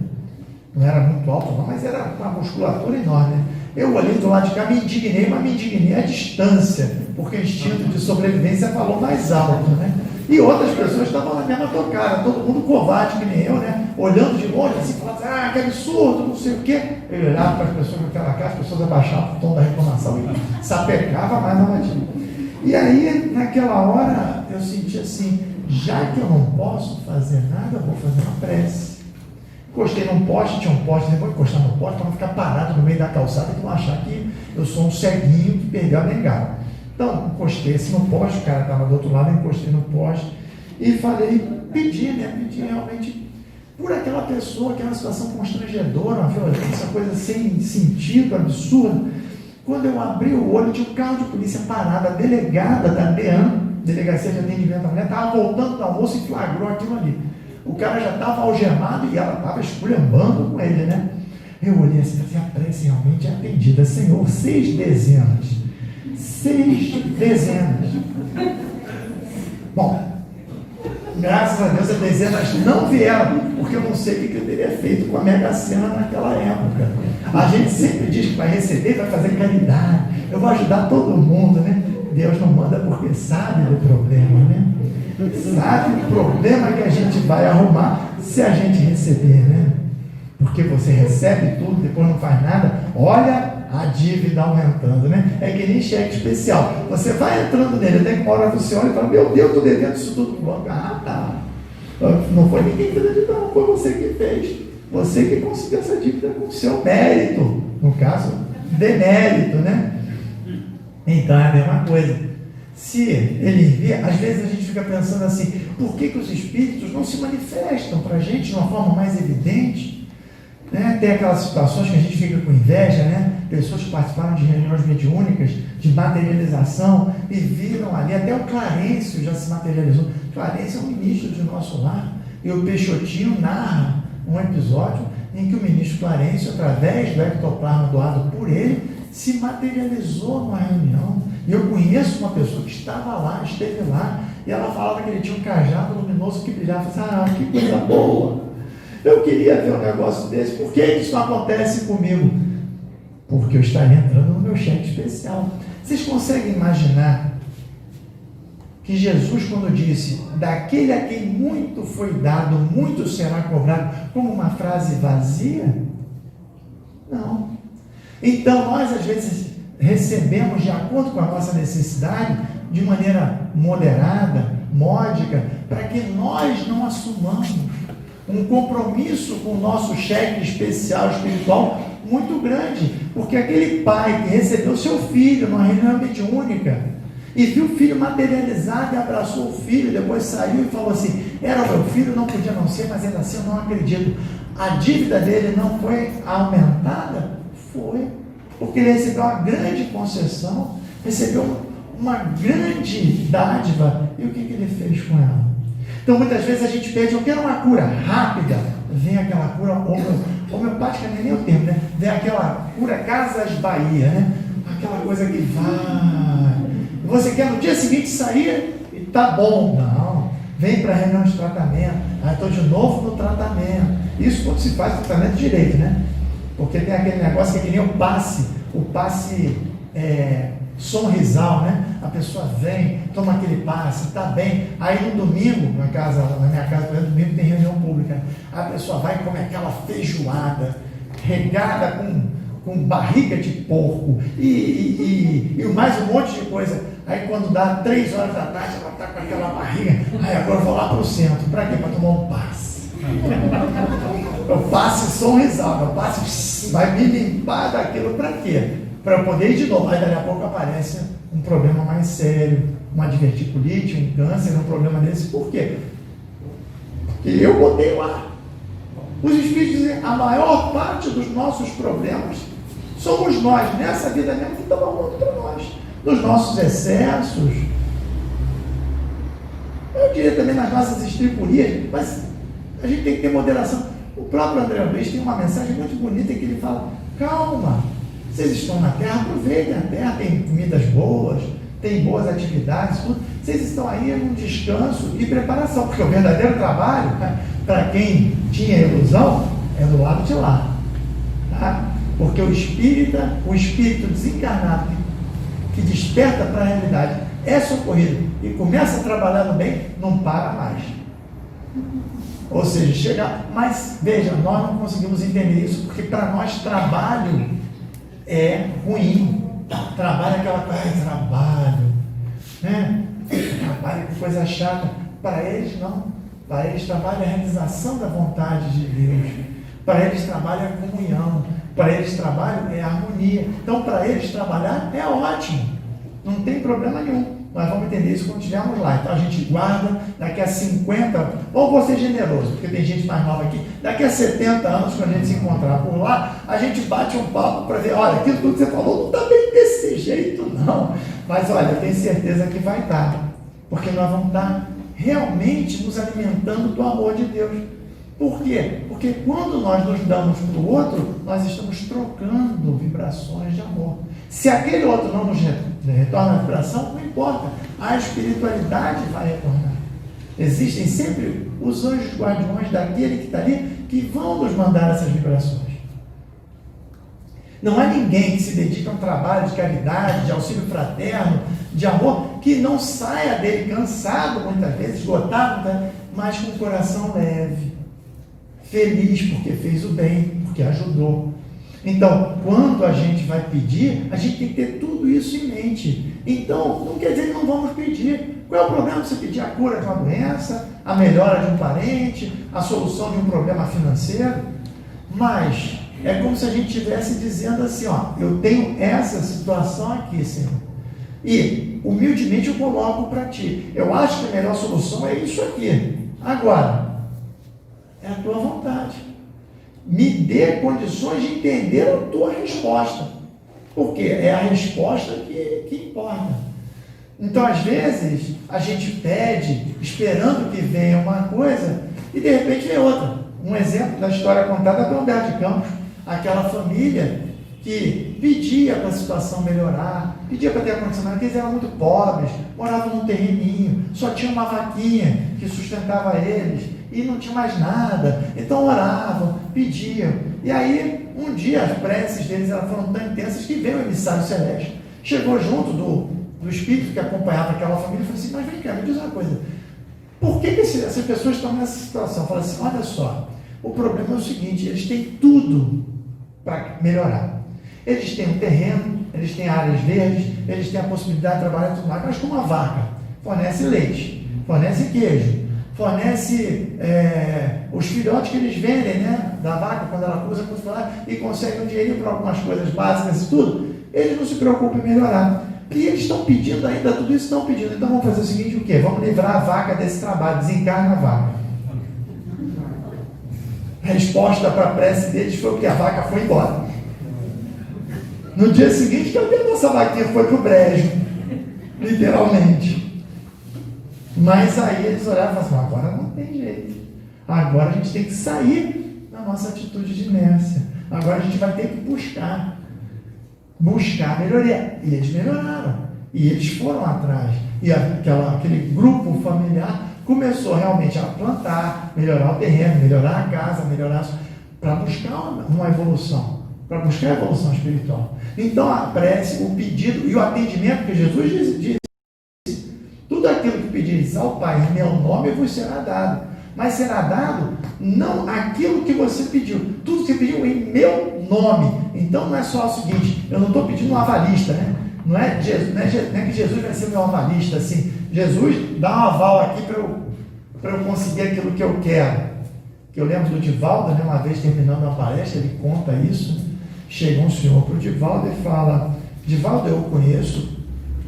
Não era muito alto, não, mas era uma musculatura enorme, né? Eu olhei do lado de cá, me indignei, mas me indignei à distância, porque o instinto de sobrevivência falou mais alto, né? E outras pessoas estavam na mesma tocada, todo mundo covarde que nem eu, né? Olhando de longe, assim, falando assim, que absurdo, não sei o quê. Eu olhava para as pessoas com aquela cara, as pessoas abaixavam o tom da reclamação e sapecava mais na batida. E aí, naquela hora, eu senti assim, já que eu não posso fazer nada, eu vou fazer uma prece. Encostei num poste, tinha um poste, depois encostar no poste para não ficar parado no meio da calçada e não achar que eu sou um ceguinho que perdeu a bengala. Então, encostei assim no poste, o cara estava do outro lado, encostei no poste e falei, pedi realmente por aquela pessoa, aquela situação constrangedora, uma violência, coisa sem sentido, absurda. Quando eu abri o olho, tinha um carro de polícia parado, a delegada da DEAN, Delegacia de Atendimento à Mulher, estava voltando do almoço e flagrou aquilo ali. O cara já estava algemado e ela estava esculhambando com ele, né? Eu olhei assim, a prece realmente é atendida. Senhor, 6 dezenas. 6 dezenas. Bom, graças a Deus as dezenas não vieram, porque eu não sei o que eu teria feito com a Mega Sena naquela época. A gente sempre diz que vai receber, vai fazer caridade, eu vou ajudar todo mundo, né? Deus não manda porque sabe do problema, né? Sabe o problema que a gente vai arrumar se a gente receber, né? Porque você recebe tudo, depois não faz nada, olha a dívida aumentando, né? É que nem cheque especial. Você vai entrando nele, até que uma hora você olha e fala, meu Deus, estou devendo isso tudo pro banco. Tá. Não foi ninguém que fez a dívida, não, foi você que fez. Você que conseguiu essa dívida com o seu mérito. No caso, demérito, né? Então é a mesma coisa. Se ele envia, às vezes a gente fica pensando assim, por que os espíritos não se manifestam para a gente de uma forma mais evidente? Né? Tem aquelas situações que a gente fica com inveja, né? Pessoas que participaram de reuniões mediúnicas, de materialização, e viram ali, até o Clarencio já se materializou. Clarencio é um ministro de nosso lar, e o Peixotinho narra um episódio em que o ministro Clarencio, através do ectoplasma doado por ele, se materializou numa reunião. E eu conheço uma pessoa que estava lá, esteve lá, e ela falava que ele tinha um cajado luminoso que brilhava. Eu falei, que coisa boa! Eu queria ver um negócio desse. Por que isso não acontece comigo? Porque eu estaria entrando no meu cheque especial. Vocês conseguem imaginar que Jesus, quando disse, daquele a quem muito foi dado, muito será cobrado, como uma frase vazia? Não. Então, nós às vezes recebemos de acordo com a nossa necessidade, de maneira moderada, módica, para que nós não assumamos um compromisso com o nosso cheque especial espiritual muito grande, porque aquele pai que recebeu seu filho numa reunião mediúnica e viu o filho materializado e abraçou o filho, depois saiu e falou assim, era o meu filho, não podia não ser, mas ainda assim eu não acredito. A dívida dele não foi aumentada? Foi, porque ele recebeu uma grande concessão, recebeu uma grande dádiva, e o que ele fez com ela? Então muitas vezes a gente pede, eu quero uma cura rápida, vem aquela cura homeopática, nem o termo, né? Vem aquela cura Casas Bahia, né? Aquela coisa que vai, você quer no dia seguinte sair e tá bom. Não, vem para a reunião de tratamento, estou de novo no tratamento. Isso quando se faz tratamento direito, né? Porque tem aquele negócio que é que nem o passe sonrisal, né? A pessoa vem, toma aquele passe, está bem, aí no domingo, na minha casa, por exemplo, domingo tem reunião pública, a pessoa vai e come aquela feijoada, regada com barriga de porco, e mais um monte de coisa. Aí quando dá 3 horas da tarde, ela está com aquela barriga, aí agora eu vou lá para o centro, para quê? Para tomar um passe. O passe sonrisal, o passe vai me limpar daquilo, para quê? Para eu poder ir de novo. Aí daqui a pouco aparece um problema mais sério, uma diverticulite, um câncer, um problema desse. Por quê? Porque eu botei lá. Os Espíritos dizem, a maior parte dos nossos problemas somos nós, nessa vida mesmo, que estamos arrumando para nós. Nos nossos excessos, eu diria também nas nossas estripurias, mas a gente tem que ter moderação. O próprio André Luiz tem uma mensagem muito bonita em que ele fala, calma, vocês estão na terra, aproveitem a terra, tem comidas boas, tem boas atividades, tudo. Vocês estão aí num descanso e preparação, porque o verdadeiro trabalho, para quem tinha ilusão, é do lado de lá. Tá? Porque o espírito desencarnado, que desperta para a realidade, é socorrido e começa a trabalhar no bem, não para mais. Ou seja, chega, mas veja, nós não conseguimos entender isso, porque para nós trabalho é ruim. Trabalho é aquela coisa, trabalho, né? Trabalho é coisa chata. Para eles não. Para eles trabalho é a realização da vontade de Deus. Para eles trabalho é a comunhão. Para eles trabalho é a harmonia. Então para eles trabalhar é ótimo. Não tem problema nenhum. Nós vamos entender isso quando estivermos lá. Então a gente guarda, daqui a 50, ou vou ser generoso, porque tem gente mais nova aqui, daqui a 70 anos, quando a gente se encontrar por lá, a gente bate um papo para ver, olha, aquilo tudo que você falou não está bem desse jeito, não. Mas olha, eu tenho certeza que vai estar, porque nós vamos estar realmente nos alimentando do amor de Deus. Por quê? Porque quando nós nos damos para o outro, nós estamos trocando vibrações de amor. Se aquele outro não nos retorna a vibração, não importa, a espiritualidade vai retornar. Existem sempre os anjos guardiões daquele que está ali, que vão nos mandar essas vibrações. Não há ninguém que se dedique a um trabalho de caridade, de auxílio fraterno, de amor, que não saia dele cansado muitas vezes, esgotado, mas com o coração leve, feliz porque fez o bem, porque ajudou. Então, quando a gente vai pedir, a gente tem que ter tudo isso em mente. Então, não quer dizer que não vamos pedir. Qual é o problema de você pedir a cura de uma doença, a melhora de um parente, a solução de um problema financeiro? Mas é como se a gente estivesse dizendo assim, ó, eu tenho essa situação aqui, Senhor, e humildemente eu coloco para ti. Eu acho que a melhor solução é isso aqui. Agora, é a tua vontade. me dê condições de entender a tua resposta, porque é a resposta que importa. Então, às vezes, a gente pede, esperando que venha uma coisa, e de repente vem outra. Um exemplo da história contada por Humberto de Campos, aquela família que pedia para a situação melhorar, pedia para ter ar-condicionado, porque eles eram muito pobres, moravam num terreninho, só tinha uma vaquinha que sustentava eles, e não tinha mais nada, então oravam, pediam, e aí um dia as preces deles foram tão intensas que veio o emissário celeste, chegou junto do espírito que acompanhava aquela família e falou assim: mas vem cá, me diz uma coisa, por que essas pessoas estão nessa situação? Fala assim: olha só, o problema é o seguinte, eles têm tudo para melhorar, eles têm um terreno, eles têm áreas verdes, eles têm a possibilidade de trabalhar tudo mais, mas como a vaca fornece leite, fornece queijo, fornece os filhotes que eles vendem, né, da vaca, quando ela cruza, e conseguem um dinheirinho para algumas coisas básicas e tudo, eles não se preocupam em melhorar. E eles estão pedindo ainda, tudo isso estão pedindo. Então vamos fazer o seguinte: o quê? Vamos livrar a vaca desse trabalho, desencarna a vaca. A resposta para a prece deles foi o que? A vaca foi embora. No dia seguinte, cadê a nossa vaquinha? Foi para o brejo, literalmente. Mas aí eles olharam e falaram assim: agora não tem jeito. Agora a gente tem que sair da nossa atitude de inércia. Agora a gente vai ter que buscar melhoria. E eles melhoraram. E eles foram atrás. E aquele grupo familiar começou realmente a plantar, melhorar o terreno, melhorar a casa, para buscar uma evolução, para buscar a evolução espiritual. Então a prece, o pedido e o atendimento que Jesus disse: tudo aquilo que pedires ao Pai em meu nome vos será dado. Mas será dado não aquilo que você pediu, tudo que você pediu em meu nome. Então não é só o seguinte: eu não estou pedindo um avalista, né? Não é que Jesus vai ser meu avalista, assim, Jesus dá um aval aqui para eu conseguir aquilo que eu quero. Que eu lembro do Divaldo, né, uma vez terminando a palestra, ele conta isso. Chega um senhor para o Divaldo e fala: Divaldo, eu conheço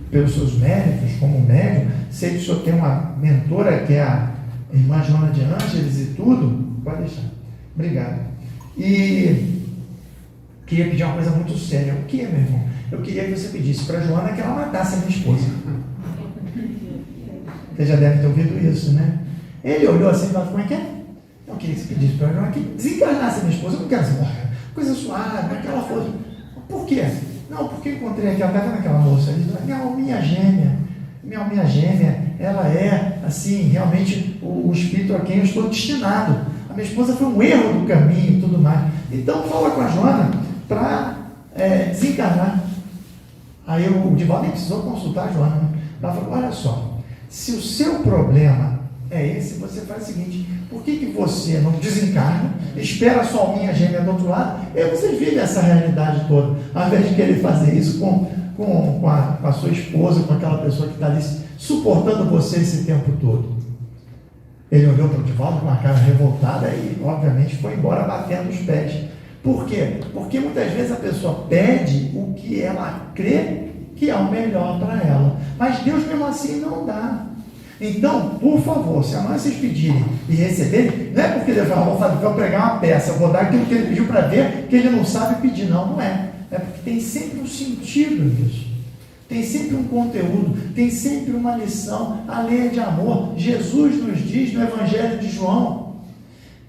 pelos seus méritos como médium, sei que o senhor tem uma mentora que é a irmã Joana de Ângeles e tudo. Pode deixar, obrigado. E queria pedir uma coisa muito séria. O que é, meu irmão? Eu queria que você pedisse para a Joana que ela matasse a minha esposa. Você já deve ter ouvido isso, né? Ele olhou assim e falou: como é que é? Eu queria que você pedisse para a Joana que desencarnasse a minha esposa. Eu não quero assim, coisa suave, aquela coisa. Por quê? Não, porque encontrei aqui, está vendo aquela moça ali? Minha alminha gêmea, ela é, assim, realmente o espírito a quem eu estou destinado. A minha esposa foi um erro do caminho e tudo mais. Então fala com a Joana para desencarnar. Aí o Divaldo nem precisou consultar a Joana, né? Ela falou: olha só, se o seu problema é esse, você faz o seguinte: por que você não desencarna, espera a sua alminha gêmea do outro lado, e aí vocês vivem essa realidade toda, ao invés de querer fazer isso com a sua esposa, com aquela pessoa que está ali suportando você esse tempo todo. Ele olhou para o Divaldo com uma cara revoltada e, obviamente, foi embora batendo os pés. Por quê? Porque muitas vezes a pessoa pede o que ela crê que é o melhor para ela, mas Deus mesmo assim não dá. Então, por favor, se amanhã vocês pedirem e receberem, não é porque Deus fala: vou pregar uma peça, eu vou dar aquilo que ele pediu para ver, que ele não sabe pedir. Não é. É porque tem sempre um sentido nisso. Tem sempre um conteúdo, tem sempre uma lição, a lei de amor. Jesus nos diz no Evangelho de João: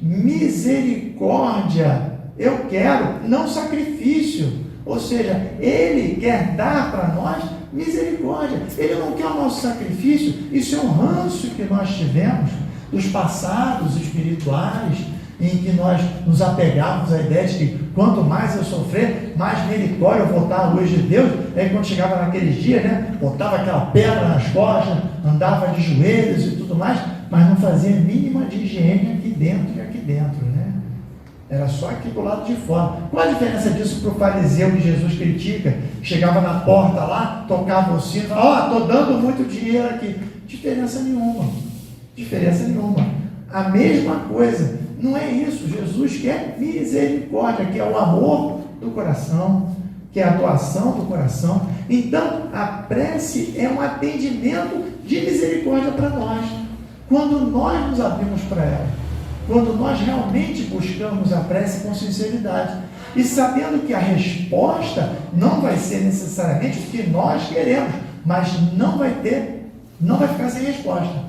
misericórdia eu quero, não sacrifício. Ou seja, Ele quer dar para nós misericórdia. Ele não quer o nosso sacrifício. Isso é um ranço que nós tivemos dos passados espirituais, em que nós nos apegávamos à ideia de que quanto mais eu sofrer, mais nele corre eu voltar à luz de Deus. Aí quando chegava naqueles dias, né, botava aquela pedra nas costas, andava de joelhos e tudo mais, mas não fazia mínima de higiene aqui dentro e aqui dentro, né? Era só aqui do lado de fora. Qual a diferença disso para o fariseu que Jesus critica? Chegava na porta lá, tocava o sino, estou dando muito dinheiro aqui. Diferença nenhuma. A mesma coisa. Não é isso. Jesus quer misericórdia, que é o amor do coração, que é a atuação do coração. Então, a prece é um atendimento de misericórdia para nós. Quando nós nos abrimos para ela. quando nós realmente buscamos a prece com sinceridade e sabendo que a resposta não vai ser necessariamente o que nós queremos, mas não vai ficar sem resposta.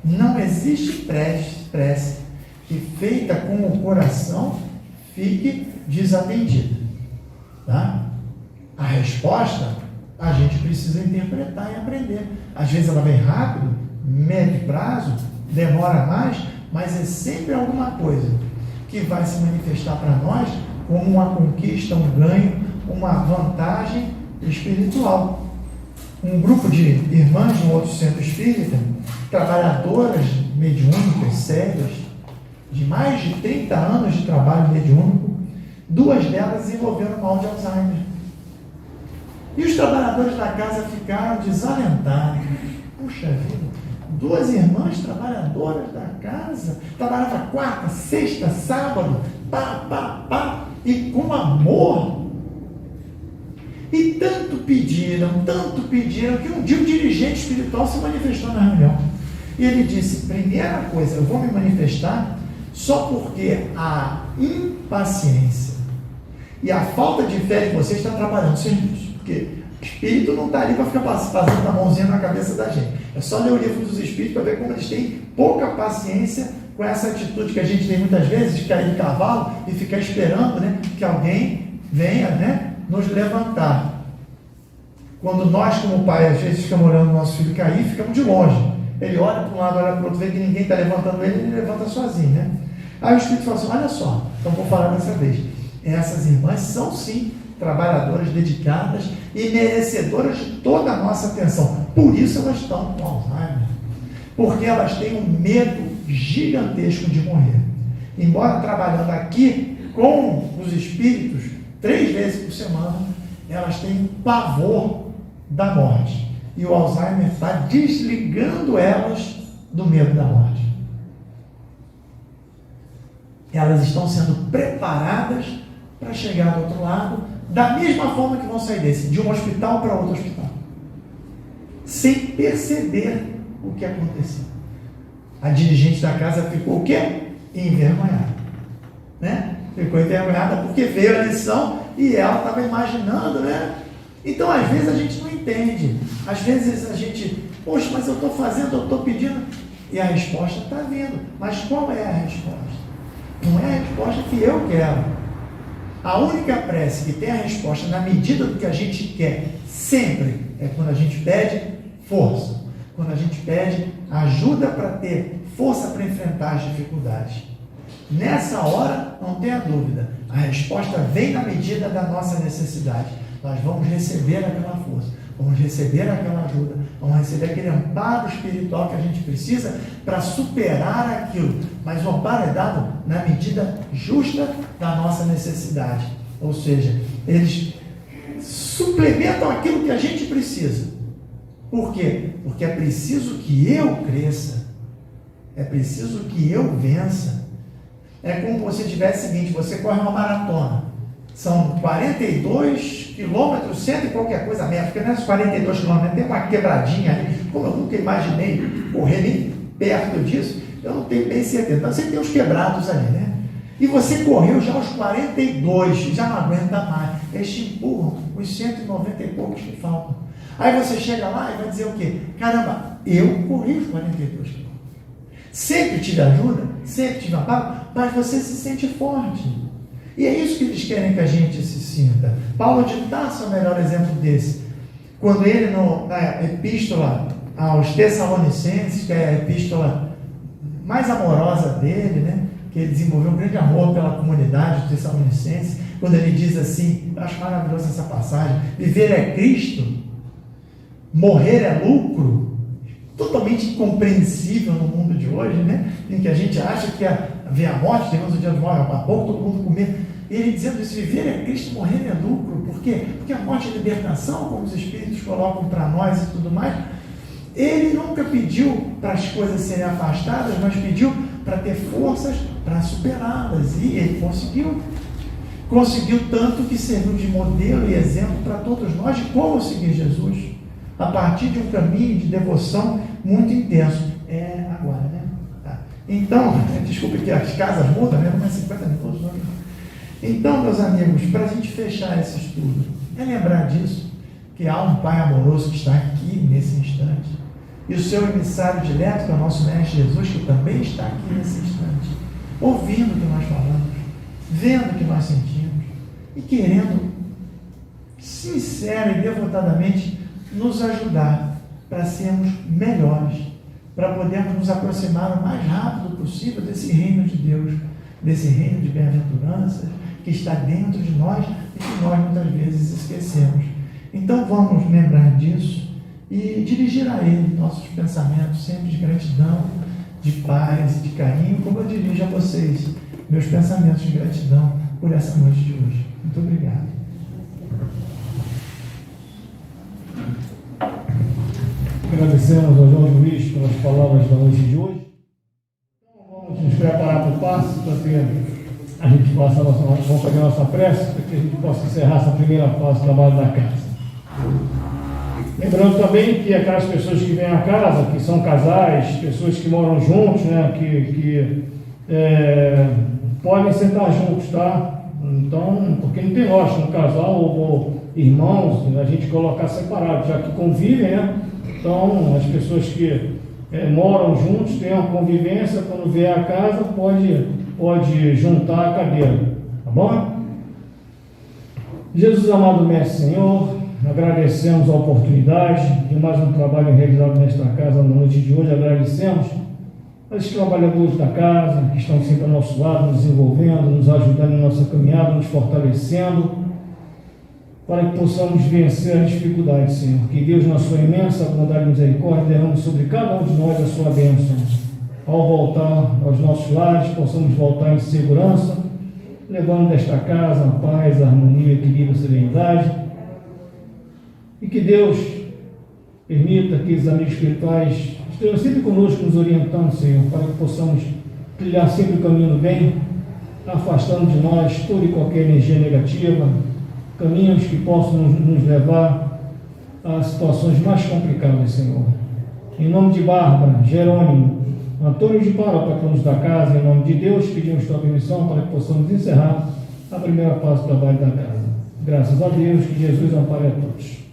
Não existe prece que feita com o coração fique desatendida, tá? A resposta a gente precisa interpretar e aprender. Às vezes ela vem rápido, médio prazo, demora mais, mas é sempre alguma coisa que vai se manifestar para nós como uma conquista, um ganho, uma vantagem espiritual. Um grupo de irmãs de um outro centro espírita, trabalhadoras mediúnicas sérias, de mais de 30 anos de trabalho mediúnico, 2 delas desenvolveram mal de Alzheimer. E os trabalhadores da casa ficaram desalentados. Puxa vida, 2 irmãs trabalhadoras da casa, trabalhava quarta, sexta, sábado, e com amor. E tanto pediram, que um dia o dirigente espiritual se manifestou na reunião. E ele disse: primeira coisa, eu vou me manifestar só porque a impaciência e a falta de fé de vocês está atrapalhando o serviço. Porque o espírito não está ali para ficar fazendo a mãozinha na cabeça da gente. É só ler o livro dos espíritos para ver como eles têm pouca paciência com essa atitude que a gente tem muitas vezes, de cair de cavalo e ficar esperando, né, que alguém venha, né, nos levantar. Quando nós, como pai, às vezes ficamos olhando o nosso filho cair, ficamos de longe. Ele olha para um lado, olha para o outro, vê que ninguém está levantando ele levanta sozinho, né? Aí o Espírito fala assim: olha só, então vou falar dessa vez. Essas irmãs são sim trabalhadoras dedicadas e merecedoras de toda a nossa atenção. Por isso elas estão com Alzheimer. Porque elas têm um medo gigantesco de morrer. Embora trabalhando aqui com os espíritos 3 vezes por semana, elas têm pavor da morte. E o Alzheimer está desligando elas do medo da morte. Elas estão sendo preparadas para chegar do outro lado, da mesma forma que vão sair de um hospital para outro hospital, sem perceber o que aconteceu. A dirigente da casa ficou o quê? Envergonhada, né? Ficou envergonhada porque veio a lição e ela estava imaginando, né? Então, às vezes a gente não entende. Às vezes a gente, poxa, mas eu estou fazendo, eu estou pedindo, e a resposta está vindo. Mas qual é a resposta? Não é a resposta que eu quero. A única prece que tem a resposta na medida do que a gente quer, sempre, é quando a gente pede força. Quando a gente pede ajuda para ter força para enfrentar as dificuldades. Nessa hora, não tenha dúvida, a resposta vem na medida da nossa necessidade. Nós vamos receber aquela força, vamos receber aquela ajuda, vamos receber aquele amparo espiritual que a gente precisa para superar aquilo. Mas o amparo é dado na medida justa da nossa necessidade. Ou seja, eles suplementam aquilo que a gente precisa. Por quê? Porque é preciso que eu cresça, é preciso que eu vença. É como você tivesse o seguinte: você corre uma maratona, são 42 quilômetros, 100 e qualquer coisa metros, porque nesses 42 quilômetros tem uma quebradinha ali, como eu nunca imaginei correr nem perto disso, eu não tenho bem certeza. Então você tem os quebrados ali, né? E você correu já os 42, já não aguenta mais, eles te empurram os 190 e poucos que faltam. Aí você chega lá e vai dizer o quê? Caramba, eu corri os 42 quilômetros. Sempre tive ajuda, sempre tive amparo, mas você se sente forte. E é isso que eles querem que a gente se sinta. Paulo de Tarso é o melhor exemplo desse. Quando ele, na epístola aos Tessalonicenses, que é a epístola mais amorosa dele, né? Que ele desenvolveu um grande amor pela comunidade dos Tessalonicenses, quando ele diz assim, eu acho maravilhosa essa passagem: viver é Cristo, morrer é lucro. Totalmente incompreensível no mundo de hoje, né? Em que a gente acha que vem a morte, temos o dia de morte, há pouco todo mundo com medo. Ele dizendo isso: viver é Cristo, morrer é lucro. Por quê? Porque a morte é libertação, como os espíritos colocam para nós e tudo mais. Ele nunca pediu para as coisas serem afastadas, mas pediu para ter forças para superá-las. E ele conseguiu. Conseguiu tanto que serviu de modelo e exemplo para todos nós de como seguir Jesus, a partir de um caminho de devoção muito intenso. Agora, né? Tá. Então, desculpe que as casas mudam, né? Não é 50 minutos, não. Então, meus amigos, para a gente fechar esse estudo, é lembrar disso, que há um Pai amoroso que está aqui nesse instante, e o seu emissário direto, que é o nosso Mestre Jesus, que também está aqui nesse instante, ouvindo o que nós falamos, vendo o que nós sentimos, e querendo, sincera e devotadamente, nos ajudar para sermos melhores, para podermos nos aproximar o mais rápido possível desse reino de Deus, desse reino de bem-aventuranças que está dentro de nós e que nós muitas vezes esquecemos. Então vamos lembrar disso e dirigir a Ele nossos pensamentos sempre de gratidão, de paz e de carinho, como eu dirijo a vocês meus pensamentos de gratidão por essa noite de hoje. Muito obrigado. Agradecemos ao João Luiz pelas palavras da noite de hoje. Então, vamos nos preparar para o passo, para que a gente possa, vamos fazer a nossa prece, para que a gente possa encerrar essa primeira fase do trabalho da casa. Lembrando também que aquelas pessoas que vêm à casa, que são casais, pessoas que moram juntos, né, que podem sentar juntos, tá? Então, porque não tem lógica no casal ou irmãos, a gente colocar separado, já que convivem, né? Então, as pessoas que moram juntos, têm uma convivência, quando vier a casa, pode juntar a cadeira, tá bom? Jesus amado Mestre Senhor, agradecemos a oportunidade de mais um trabalho realizado nesta casa na noite de hoje. Agradecemos aos trabalhadores da casa que estão sempre ao nosso lado, nos envolvendo, nos ajudando na nossa caminhada, nos fortalecendo, para que possamos vencer as dificuldades, Senhor. Que Deus, na sua imensa bondade e misericórdia, derrame sobre cada um de nós a sua bênção. Ao voltar aos nossos lares, possamos voltar em segurança, levando desta casa a paz, a harmonia, o equilíbrio, a serenidade. E que Deus permita que os amigos espirituais estejam sempre conosco, nos orientando, Senhor, para que possamos trilhar sempre o caminho do bem, afastando de nós toda e qualquer energia negativa, caminhos que possam nos levar a situações mais complicadas, Senhor. Em nome de Bárbara, Jerônimo, Antônio de Paula, patronos da casa, em nome de Deus, pedimos tua permissão para que possamos encerrar a primeira fase do trabalho da casa. Graças a Deus, que Jesus ampare a todos.